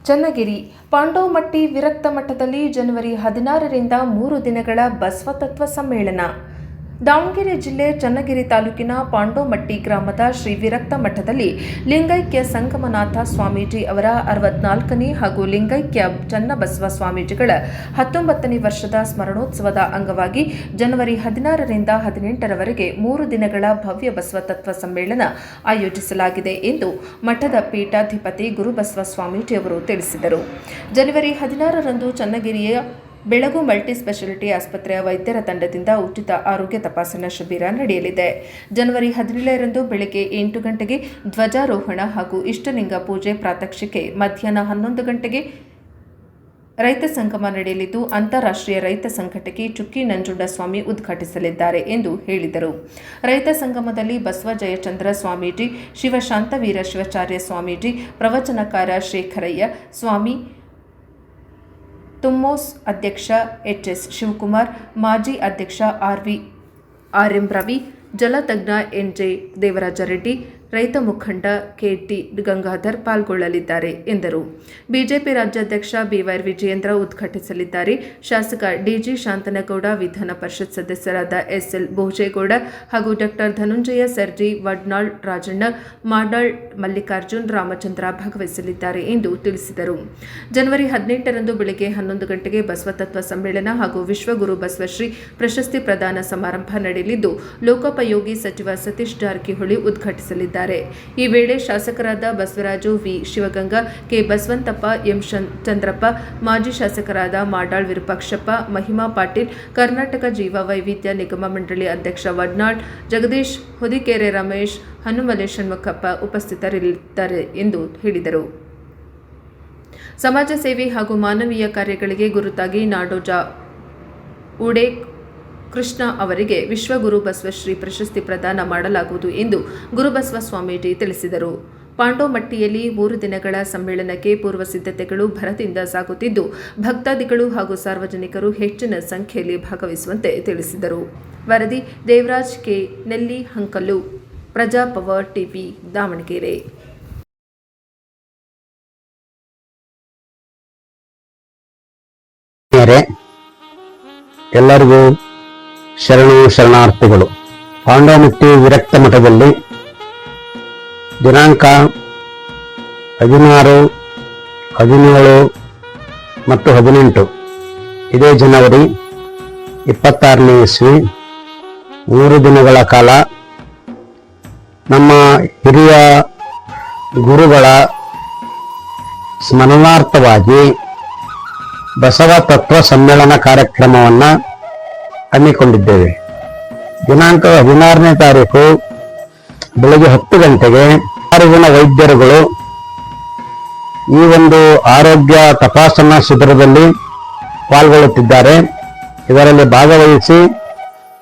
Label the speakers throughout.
Speaker 1: ಚನ್ನಗಿರಿ ಪಾಂಡೋಮಟ್ಟಿ ವಿರಕ್ತ ಮಠದಲ್ಲಿ ಜನವರಿ 16ರಿಂದ 3 ದಿನಗಳ ಬಸವತತ್ವ ಸಮ್ಮೇಳನ. ದಾವಣಗೆರೆ ಜಿಲ್ಲೆ ಚನ್ನಗಿರಿ ತಾಲೂಕಿನ ಪಾಂಡೋಮಟ್ಟಿ ಗ್ರಾಮದ ಶ್ರೀ ವಿರಕ್ತ ಮಠದಲ್ಲಿ ಲಿಂಗೈಕ್ಯ ಸಂಗಮನಾಥ ಸ್ವಾಮೀಜಿ ಅವರ 64ನೇ ಹಾಗೂ ಲಿಂಗೈಕ್ಯ ಚನ್ನಬಸವ ಸ್ವಾಮೀಜಿಗಳ 19ನೇ ವರ್ಷದ ಸ್ಮರಣೋತ್ಸವದ ಅಂಗವಾಗಿ ಜನವರಿ 16ರಿಂದ 18ರವರೆಗೆ 3 ದಿನಗಳ ಭವ್ಯ ಬಸವತತ್ವ ಸಮ್ಮೇಳನ ಆಯೋಜಿಸಲಾಗಿದೆ ಎಂದು ಮಠದ ಪೀಠಾಧಿಪತಿ ಗುರುಬಸವ ಸ್ವಾಮೀಜಿ ಅವರು ತಿಳಿಸಿದರು. ಜನವರಿ 16ರಂದು ಚನ್ನಗಿರಿಯ ಬೆಳಗು ಮಲ್ಟಿ ಸ್ಪೆಷಾಲಿಟಿ ಆಸ್ಪತ್ರೆಯ ವೈದ್ಯರ ತಂಡದಿಂದ ಉಚಿತ ಆರೋಗ್ಯ ತಪಾಸಣಾ ಶಿಬಿರ ನಡೆಯಲಿದೆ. ಜನವರಿ 17ರಂದು ಬೆಳಗ್ಗೆ 8 ಗಂಟೆಗೆ ಧ್ವಜಾರೋಹಣ ಹಾಗೂ ಇಷ್ಟಲಿಂಗ ಪೂಜೆ ಪ್ರಾತ್ಯಕ್ಷಿಕೆ, ಮಧ್ಯಾಹ್ನ 11 ಗಂಟೆಗೆ ರೈತ ಸಂಗಮ ನಡೆಯಲಿದ್ದು ಅಂತಾರಾಷ್ಟ್ರೀಯ ರೈತ ಸಂಘಟಕಿ ಚುಕ್ಕಿ ನಂಜುಂಡಸ್ವಾಮಿ ಉದ್ಘಾಟಿಸಲಿದ್ದಾರೆ ಎಂದು ಹೇಳಿದರು. ರೈತ ಸಂಗಮದಲ್ಲಿ ಬಸವ ಜಯಚಂದ್ರ ಸ್ವಾಮೀಜಿ, ಶಿವಶಾಂತವೀರ ಶಿವಾಚಾರ್ಯ ಸ್ವಾಮೀಜಿ, ಪ್ರವಚನಕಾರ ಶೇಖರಯ್ಯ ಸ್ವಾಮಿ, ತುಮ್ಮೋಸ್ ಅಧ್ಯಕ್ಷ ಎಚ್.ಎಸ್. ಶಿವಕುಮಾರ್, ಮಾಜಿ ಅಧ್ಯಕ್ಷ ಆರ್.ಎಂ. ರವಿ, ಜಲತಜ್ಞ ಎನ್.ಜೆ. ದೇವರಾಜ ರೆಡ್ಡಿ, ರೈತ ಮುಖಂಡ ಕೆ.ಟಿ. ಗಂಗಾಧರ್ ಪಾಲ್ಗೊಳ್ಳಲಿದ್ದಾರೆ ಎಂದರು. ಬಿಜೆಪಿ ರಾಜ್ಯಾಧ್ಯಕ್ಷ ಬಿ.ವೈ. ವಿಜಯೇಂದ್ರ ಉದ್ಘಾಟಿಸಲಿದ್ದಾರೆ. ಶಾಸಕ ಡಿ.ಜಿ. ಶಾಂತನಗೌಡ, ವಿಧಾನ ಪರಿಷತ್ ಸದಸ್ಯರಾದ ಎಸ್.ಎಲ್. ಭೋಜೇಗೌಡ ಹಾಗೂ ಡಾ. ಧನುಂಜಯ ಸರ್ಜಿ, ವಡ್ನಾಳ್ ರಾಜಣ್ಣ, ಮಾಡಾಳ್ ಮಲ್ಲಿಕಾರ್ಜುನ್, ರಾಮಚಂದ್ರ ಭಾಗವಹಿಸಲಿದ್ದಾರೆ ಎಂದು ತಿಳಿಸಿದರು. ಜನವರಿ 18ರಂದು ಬೆಳಗ್ಗೆ 11 ಗಂಟೆಗೆ ಬಸವತತ್ವ ಸಮ್ಮೇಳನ ಹಾಗೂ ವಿಶ್ವಗುರು ಬಸವಶ್ರೀ ಪ್ರಶಸ್ತಿ ಪ್ರದಾನ ಸಮಾರಂಭ ನಡೆಯಲಿದ್ದು ಲೋಕೋಪಯೋಗಿ ಸಚಿವ ಸತೀಶ್ ಜಾರಕಿಹೊಳಿ ಉದ್ಘಾಟಿಸಲಿದ್ದಾರೆ. ಈ ವೇಳೆ ಶಾಸಕರಾದ Basavaraju, V. Shivaganga, K. Basavantappa, M. Chandrappa, ಮಾಜಿ ಶಾಸಕರಾದ ಮಾಡಾಳ್ ವಿರೂಪಾಕ್ಷಪ್ಪ, ಮಹಿಮಾ ಪಾಟೀಲ್, ಕರ್ನಾಟಕ ಜೀವ ವೈವಿಧ್ಯ ನಿಗಮ ಮಂಡಳಿ ಅಧ್ಯಕ್ಷ ವಡ್ನಾಳ್, ಜಗದೀಶ್, ಹೊದಿಕೆರೆ ರಮೇಶ್, ಹನುಮಲೇಶ್ ಷಣ್ಮುಖಪ್ಪ ಉಪಸ್ಥಿತರಿರುತ್ತಾರೆ ಎಂದು ಹೇಳಿದರು. ಸಮಾಜ ಸೇವೆ ಹಾಗೂ ಮಾನವೀಯ ಕಾರ್ಯಗಳಿಗೆ ಗುರುತಾಗಿ ನಾಡೋಜ ಉಡೆ ಕೃಷ್ಣ ಅವರಿಗೆ ವಿಶ್ವಗುರು ಬಸವಶ್ರೀ ಪ್ರಶಸ್ತಿ ಪ್ರದಾನ ಮಾಡಲಾಗುವುದು ಎಂದು ಗುರುಬಸವ ಸ್ವಾಮೀಜಿ ತಿಳಿಸಿದರು. ಪಾಂಡೋಮಟ್ಟಿಯಲ್ಲಿ 3 ದಿನಗಳ ಸಮ್ಮೇಳನಕ್ಕೆ ಪೂರ್ವ ಸಿದ್ಧತೆಗಳು ಭರದಿಂದ ಸಾಗುತ್ತಿದ್ದು ಭಕ್ತಾದಿಗಳು ಹಾಗೂ ಸಾರ್ವಜನಿಕರು ಹೆಚ್ಚಿನ ಸಂಖ್ಯೆಯಲ್ಲಿ ಭಾಗವಹಿಸುವಂತೆ ತಿಳಿಸಿದರು. ವರದಿ ದೇವರಾಜ್ ಕೆ. ನೆಲ್ಲಿ ಹಂಕಲ್ಲು, ಪ್ರಜಾಪವರ್ ಟಿವಿ, ದಾವಣಗೆರೆ.
Speaker 2: ಎಲ್ಲರಿಗೂ ಶರಣಾರ್ಥಿಗಳು. ಪಾಂಡೋಮಟ್ಟಿ ವಿರಕ್ತ ಮಠದಲ್ಲಿ ದಿನಾಂಕ 16, 17 ಮತ್ತು 18 ಇದೇ ಜನವರಿ 26ನೇ ಇಸ್ವಿ 3 ದಿನಗಳ ಕಾಲ ನಮ್ಮ ಹಿರಿಯ ಗುರುಗಳ ಸ್ಮರಣಾರ್ಥವಾಗಿ ಬಸವ ತತ್ವ ಸಮ್ಮೇಳನ ಕಾರ್ಯಕ್ರಮವನ್ನು ಹಮ್ಮಿಕೊಂಡಿದ್ದೇವೆ. ದಿನಾಂಕ 16ನೇ ತಾರೀಕು ಬೆಳಗ್ಗೆ 10 ಗಂಟೆಗೆ 6 ಜನ ವೈದ್ಯರುಗಳು ಈ ಒಂದು ಆರೋಗ್ಯ ತಪಾಸಣಾ ಶಿಬಿರದಲ್ಲಿ ಪಾಲ್ಗೊಳ್ಳುತ್ತಿದ್ದಾರೆ. ಇದರಲ್ಲಿ ಭಾಗವಹಿಸಿ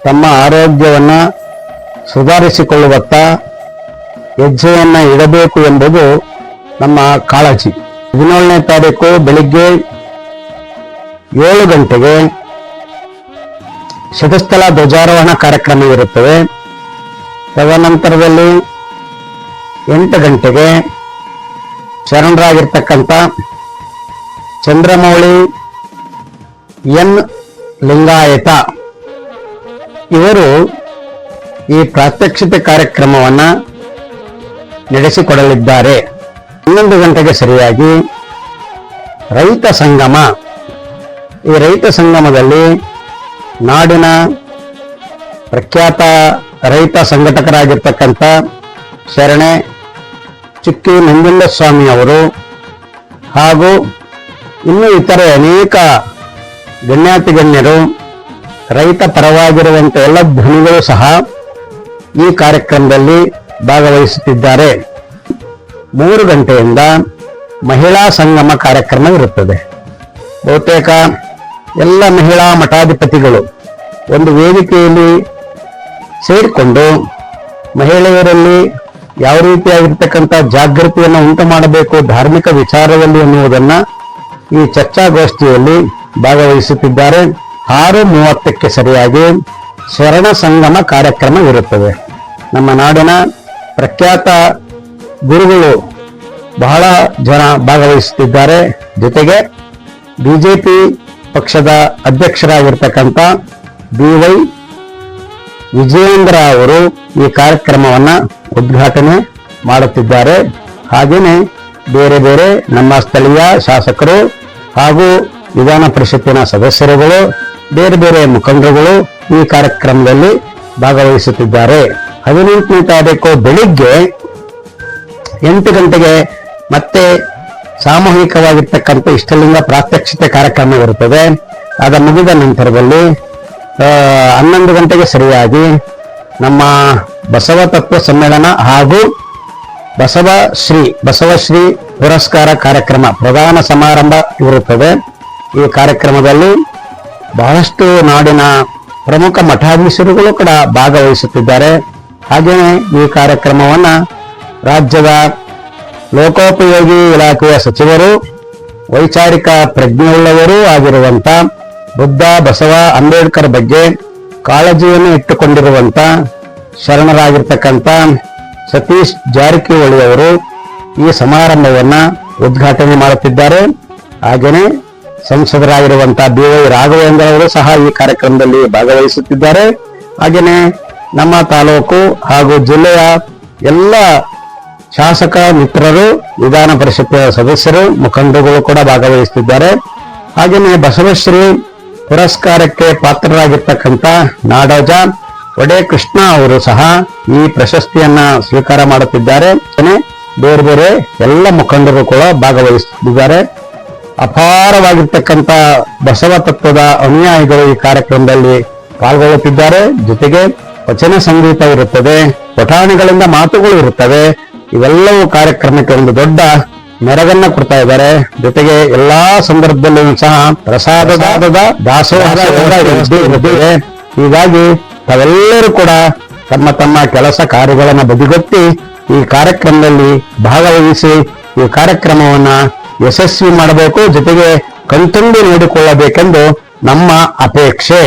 Speaker 2: ತಮ್ಮ ಆರೋಗ್ಯವನ್ನು ಸುಧಾರಿಸಿಕೊಳ್ಳುವತ್ತ ಹೆಜ್ಜೆಯನ್ನು ಇಡಬೇಕು ಎಂಬುದು ನಮ್ಮ ಕಾಳಜಿ. 17ನೇ ತಾರೀಕು ಬೆಳಿಗ್ಗೆ 7 ಗಂಟೆಗೆ ಶತಸ್ಥಲ ಧ್ವಜಾರೋಹಣ ಕಾರ್ಯಕ್ರಮ ಇರುತ್ತದೆ. ತದನಂತರದಲ್ಲಿ 8 ಗಂಟೆಗೆ ಶರಣರಾಗಿರ್ತಕ್ಕಂಥ ಚಂದ್ರಮೌಳಿ ಎನ್ ಲಿಂಗಾಯತ ಇವರು ಈ ಪ್ರಾತ್ಯಕ್ಷಿತೆ ಕಾರ್ಯಕ್ರಮವನ್ನು ನಡೆಸಿಕೊಡಲಿದ್ದಾರೆ. 11 ಗಂಟೆಗೆ ಸರಿಯಾಗಿ ರೈತ ಸಂಗಮ. ಈ ರೈತ ಸಂಗಮದಲ್ಲಿ ನಾಡಿನ ಪ್ರಖ್ಯಾತ ರೈತ ಸಂಘಟಕರಾಗಿರ್ತಕ್ಕಂಥ ಶರಣೆ ಚುಕ್ಕಿ ನಂಜುಂಡಸ್ವಾಮಿ ಅವರು ಹಾಗೂ ಇನ್ನೂ ಇತರೆ ಅನೇಕ ಗಣ್ಯಾತಿಗಣ್ಯರು, ರೈತ ಪರವಾಗಿರುವಂಥ ಎಲ್ಲ ಧ್ವನಿಗಳು ಸಹ ಈ ಕಾರ್ಯಕ್ರಮದಲ್ಲಿ ಭಾಗವಹಿಸುತ್ತಿದ್ದಾರೆ. 3 ಗಂಟೆಯಿಂದ ಮಹಿಳಾ ಸಂಗಮ ಕಾರ್ಯಕ್ರಮ ಇರುತ್ತದೆ. ಬಹುತೇಕ ಎಲ್ಲ ಮಹಿಳಾ ಮಠಾಧಿಪತಿಗಳು ಒಂದು ವೇದಿಕೆಯಲ್ಲಿ ಸೇರಿಕೊಂಡು ಮಹಿಳೆಯರಲ್ಲಿ ಯಾವ ರೀತಿಯಾಗಿರ್ತಕ್ಕಂಥ ಜಾಗೃತಿಯನ್ನು ಉಂಟು ಮಾಡಬೇಕು ಧಾರ್ಮಿಕ ವಿಚಾರದಲ್ಲಿ ಎನ್ನುವುದನ್ನು ಈ ಚರ್ಚಾಗೋಷ್ಠಿಯಲ್ಲಿ ಭಾಗವಹಿಸುತ್ತಿದ್ದಾರೆ. 6:30ಕ್ಕೆ ಸರಿಯಾಗಿ ಸ್ವರ್ಣ ಸಂಗಮ ಕಾರ್ಯಕ್ರಮ ಇರುತ್ತದೆ. ನಮ್ಮ ನಾಡಿನ ಪ್ರಖ್ಯಾತ ಗುರುಗಳು ಬಹಳ ಜನ ಭಾಗವಹಿಸುತ್ತಿದ್ದಾರೆ. ಜೊತೆಗೆ ಬಿಜೆಪಿ ಪಕ್ಷದ ಅಧ್ಯಕ್ಷರಾಗಿರ್ತಕ್ಕಂಥ BY ವಿಜಯೇಂದ್ರ ಅವರು ಈ ಕಾರ್ಯಕ್ರಮವನ್ನ ಉದ್ಘಾಟನೆ ಮಾಡುತ್ತಿದ್ದಾರೆ. ಹಾಗೆಯೇ ಬೇರೆ ಬೇರೆ ನಮ್ಮ ಸ್ಥಳೀಯ ಶಾಸಕರು ಹಾಗೂ ವಿಧಾನ ಪರಿಷತ್ತಿನ ಸದಸ್ಯರುಗಳು, ಬೇರೆ ಬೇರೆ ಮುಖಂಡರುಗಳು ಈ ಕಾರ್ಯಕ್ರಮದಲ್ಲಿ ಭಾಗವಹಿಸುತ್ತಿದ್ದಾರೆ. 18ನೇ ತಾರೀಕು ಬೆಳಿಗ್ಗೆ 8 ಗಂಟೆಗೆ ಮತ್ತೆ ಸಾಮೂಹಿಕವಾಗಿರ್ತಕ್ಕಂಥ ಇಷ್ಟಲಿಂಗ ಪ್ರಾತ್ಯಕ್ಷಿತೆ ಕಾರ್ಯಕ್ರಮ ಇರುತ್ತದೆ. ಅದ ಮುಗಿದ ನಂತರದಲ್ಲಿ 11 ಗಂಟೆಗೆ ಸರಿಯಾಗಿ ನಮ್ಮ ಬಸವ ತತ್ವ ಸಮ್ಮೇಳನ ಹಾಗೂ ಬಸವಶ್ರೀ ಪುರಸ್ಕಾರ ಕಾರ್ಯಕ್ರಮ ಪ್ರಧಾನ ಸಮಾರಂಭ ಇರುತ್ತದೆ. ಈ ಕಾರ್ಯಕ್ರಮದಲ್ಲಿ ಬಹಳಷ್ಟು ನಾಡಿನ ಪ್ರಮುಖ ಮಠಾಧೀಶರುಗಳು ಕೂಡ ಭಾಗವಹಿಸುತ್ತಿದ್ದಾರೆ. ಹಾಗೆಯೇ ಈ ಕಾರ್ಯಕ್ರಮವನ್ನ ರಾಜ್ಯದ ಲೋಕೋಪಯೋಗಿ ಇಲಾಖೆಯ ಸಚಿವರು, ವೈಚಾರಿಕ ಪ್ರಜ್ಞೆಯುಳ್ಳವರೂ ಆಗಿರುವಂತ ಬುದ್ಧ ಬಸವ ಅಂಬೇಡ್ಕರ್ ಬಗ್ಗೆ ಕಾಳಜಿಯನ್ನು ಇಟ್ಟುಕೊಂಡಿರುವಂತ ಶರಣರಾಗಿರ್ತಕ್ಕಂಥ ಸತೀಶ್ ಜಾರಕಿಹೊಳಿ ಅವರು ಈ ಸಮಾರಂಭವನ್ನ ಉದ್ಘಾಟನೆ ಮಾಡುತ್ತಿದ್ದಾರೆ. ಹಾಗೆಯೇ ಸಂಸದರಾಗಿರುವಂತ BY ರಾಘವೇಂದ್ರ ಅವರು ಸಹ ಈ ಕಾರ್ಯಕ್ರಮದಲ್ಲಿ ಭಾಗವಹಿಸುತ್ತಿದ್ದಾರೆ. ಹಾಗೆಯೇ ನಮ್ಮ ತಾಲೂಕು ಹಾಗೂ ಜಿಲ್ಲೆಯ ಎಲ್ಲ ಶಾಸಕ ಮಿತ್ರರು, ವಿಧಾನ ಪರಿಷತ್ತಿನ ಸದಸ್ಯರು, ಮುಖಂಡರುಗಳು ಕೂಡ ಭಾಗವಹಿಸುತ್ತಿದ್ದಾರೆ. ಹಾಗೆಯೇ ಬಸವಶ್ರೀ ಪುರಸ್ಕಾರಕ್ಕೆ ಪಾತ್ರರಾಗಿರ್ತಕ್ಕಂಥ ನಾಡೋಜ ಒಡೆ ಕೃಷ್ಣ ಅವರು ಸಹ ಈ ಪ್ರಶಸ್ತಿಯನ್ನ ಸ್ವೀಕಾರ ಮಾಡುತ್ತಿದ್ದಾರೆ. ಬೇರೆ ಬೇರೆ ಎಲ್ಲ ಮುಖಂಡರು ಕೂಡ ಭಾಗವಹಿಸುತ್ತಿದ್ದಾರೆ. ಅಪಾರವಾಗಿರ್ತಕ್ಕಂಥ ಬಸವ ತತ್ವದ ಅನುಯಾಯಿಗಳು ಈ ಕಾರ್ಯಕ್ರಮದಲ್ಲಿ ಪಾಲ್ಗೊಳ್ಳುತ್ತಿದ್ದಾರೆ. ಜೊತೆಗೆ ವಚನ ಸಂಗೀತ ಇರುತ್ತದೆ, ಪಠಾಣಿಗಳಿಂದ ಮಾತುಗಳು ಇರುತ್ತವೆ. ಇವೆಲ್ಲವೂ ಕಾರ್ಯಕ್ರಮಕ್ಕೆ ಒಂದು ದೊಡ್ಡ ಮೆರಗನ್ನ ಕೊಡ್ತಾ ಇದ್ದಾರೆ. ಜೊತೆಗೆ ಎಲ್ಲಾ ಸಂದರ್ಭದಲ್ಲೂ ಸಹ ಪ್ರಸಾದದ ದಾಸೋಹ ಇರುತ್ತದೆ. ಹೀಗಾಗಿ ತಾವೆಲ್ಲರೂ ಕೂಡ ತಮ್ಮ ತಮ್ಮ ಕೆಲಸ ಕಾರ್ಯಗಳನ್ನು ಬದಿಗೊತ್ತಿ ಈ ಕಾರ್ಯಕ್ರಮದಲ್ಲಿ ಭಾಗವಹಿಸಿ ಈ ಕಾರ್ಯಕ್ರಮವನ್ನ ಯಶಸ್ವಿ ಮಾಡಬೇಕು, ಜೊತೆಗೆ ಕಣ್ತುಂಬಿ ನೋಡಿಕೊಳ್ಳಬೇಕೆಂದು ನಮ್ಮ ಅಪೇಕ್ಷೆ.